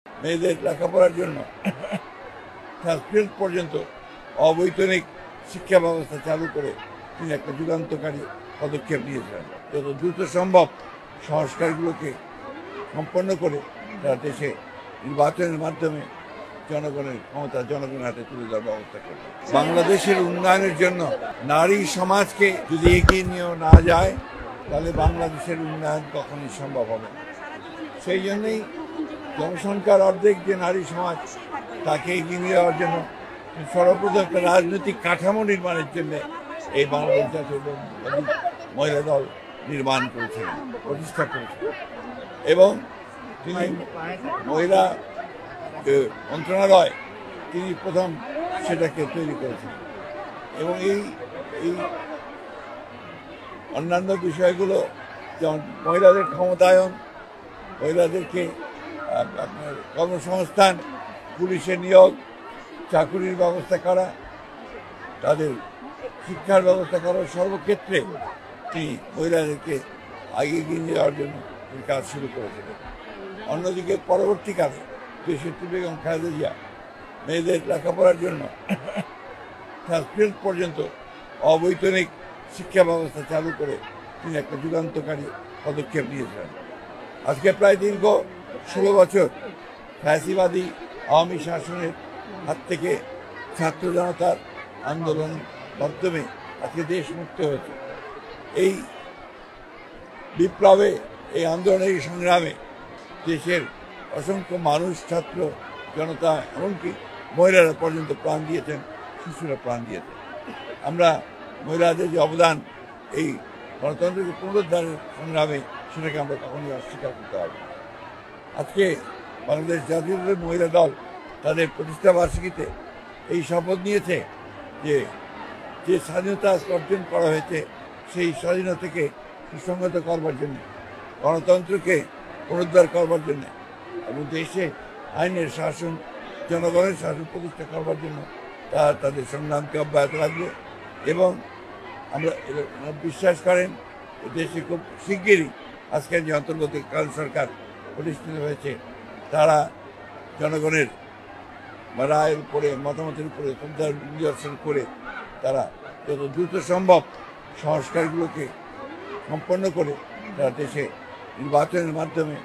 মেয়েদের লেখাপড়ার জন্য ক্লাস 12 পর্যন্ত অবৈতনিক শিক্ষা ব্যবস্থা চালু করে তিনি একটা যুগান্তকারী পদক্ষেপ নিয়েছিলেন। যত দ্রুত সম্ভব সংস্কারগুলোকে সম্পন্ন করে তারা দেশে নির্বাচনের মাধ্যমে জনগণের ক্ষমতা জনগণের হাতে তুলে দেওয়ার ব্যবস্থা করবে। বাংলাদেশের উন্নয়নের জন্য নারী সমাজকে যদি এগিয়ে নিয়েও না যায় তাহলে বাংলাদেশের উন্নয়ন কখনোই সম্ভব হবে না। সেই জন্যই জনসংখ্যার অর্ধেক যে নারী সমাজ তাকে এগিয়ে নিয়ে যাওয়ার জন্য সর্বপ্রথম একটা রাজনৈতিক কাঠামো নির্মাণের জন্য এই বাংলাদেশ জাতীয় মহিলা দল নির্মাণ করেছিলেন, প্রতিষ্ঠা করেছিলেন এবং তিনি মহিলা মন্ত্রণালয় তিনি প্রথম সেটাকে তৈরি করেছিলেন এবং এই অন্যান্য বিষয়গুলো যেমন মহিলাদের ক্ষমতায়ন, মহিলাদেরকে আপনার কর্মসংস্থান, পুলিশে নিয়োগ, চাকুরির ব্যবস্থা করা, তাদের শিক্ষার ব্যবস্থা করার সর্বক্ষেত্রে তিনি মহিলাদেরকে এগিয়ে নিয়ে যাওয়ার জন্য তিনি কাজ শুরু করেছিলেন। অন্যদিকে পরবর্তীকালে দেশনেত্রী বেগম খালেদা জিয়া মেয়েদের লেখাপড়ার জন্য ক্লাস 12 পর্যন্ত অবৈতনিক শিক্ষা ব্যবস্থা চালু করে তিনি একটা যুগান্তকারী পদক্ষেপ নিয়েছিলেন। আজকে প্রায় দীর্ঘ 16 বছর ফ্যাসিবাদী আওয়ামী শাসনের হাত থেকে ছাত্র জনতার আন্দোলন মাধ্যমে আজকে দেশ মুক্ত হয়েছে। এই বিপ্লবে, এই আন্দোলনের সংগ্রামে দেশের অসংখ্য মানুষ, ছাত্র জনতা, এমনকি মহিলারা পর্যন্ত প্রাণ দিয়েছেন, শিশুরা প্রাণ দিয়েছেন। আমরা মহিলাদের যে অবদান এই গণতন্ত্রকে পুনরুদ্ধারের সংগ্রামে, সেটাকে আমরা কখনোই অস্বীকার করতে পারব না। আজকে বাংলাদেশ জাতীয় মহিলা দল তাদের প্রতিষ্ঠা বার্ষিকীতে এই শপথ নিয়েছে যে যে স্বাধীনতা অর্জন করা হয়েছে সেই স্বাধীনতাকে সুসংহত করবার জন্য, গণতন্ত্রকে পুনরুদ্ধার করবার জন্য এবং দেশে আইনের শাসন, জনগণের শাসন প্রতিষ্ঠা করবার জন্য তারা তাদের সংগ্রামকে অব্যাহত রাখবে এবং আমরা বিশ্বাস করেন দেশে খুব শিগগিরই আজকের যে অন্তর্বর্তীকালীন সরকার প্রতিষ্ঠিত হয়েছে তারা জনগণের রায়ের উপরে, মতামতের উপরে শ্রদ্ধার নিদর্শন করে তারা যত দ্রুত সম্ভব সংস্কারগুলোকে সম্পন্ন করে তারা দেশে নির্বাচনের মাধ্যমে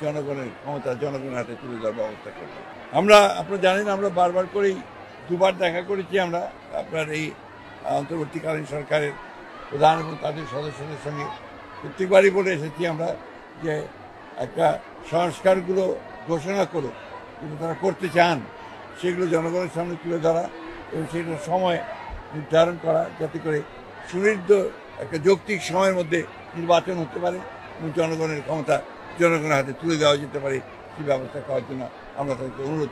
জনগণের ক্ষমতা জনগণের হাতে তুলে দেওয়ার ব্যবস্থা করবে। আপনারা জানেন আমরা বারবার করেই দুবার দেখা করেছি আমরা আপনার এই অন্তর্বর্তীকালীন সরকারের প্রধান এবং তাদের সদস্যদের সঙ্গে প্রত্যেকবারই বলে এসেছি আমরা যে একটা সংস্কারগুলো ঘোষণা করে কিন্তু তারা করতে চান সেগুলো জনগণের সামনে তুলে ধরা এবং সেটার সময় নির্ধারণ করা যাতে করে সুনির্দিষ্ট একটা যৌক্তিক সময়ের মধ্যে নির্বাচন হতে পারে এবং জনগণের ক্ষমতা জনগণের হাতে তুলে দেওয়া যেতে পারে সেই ব্যবস্থা করার জন্য আমরা তাদেরকে অনুরোধ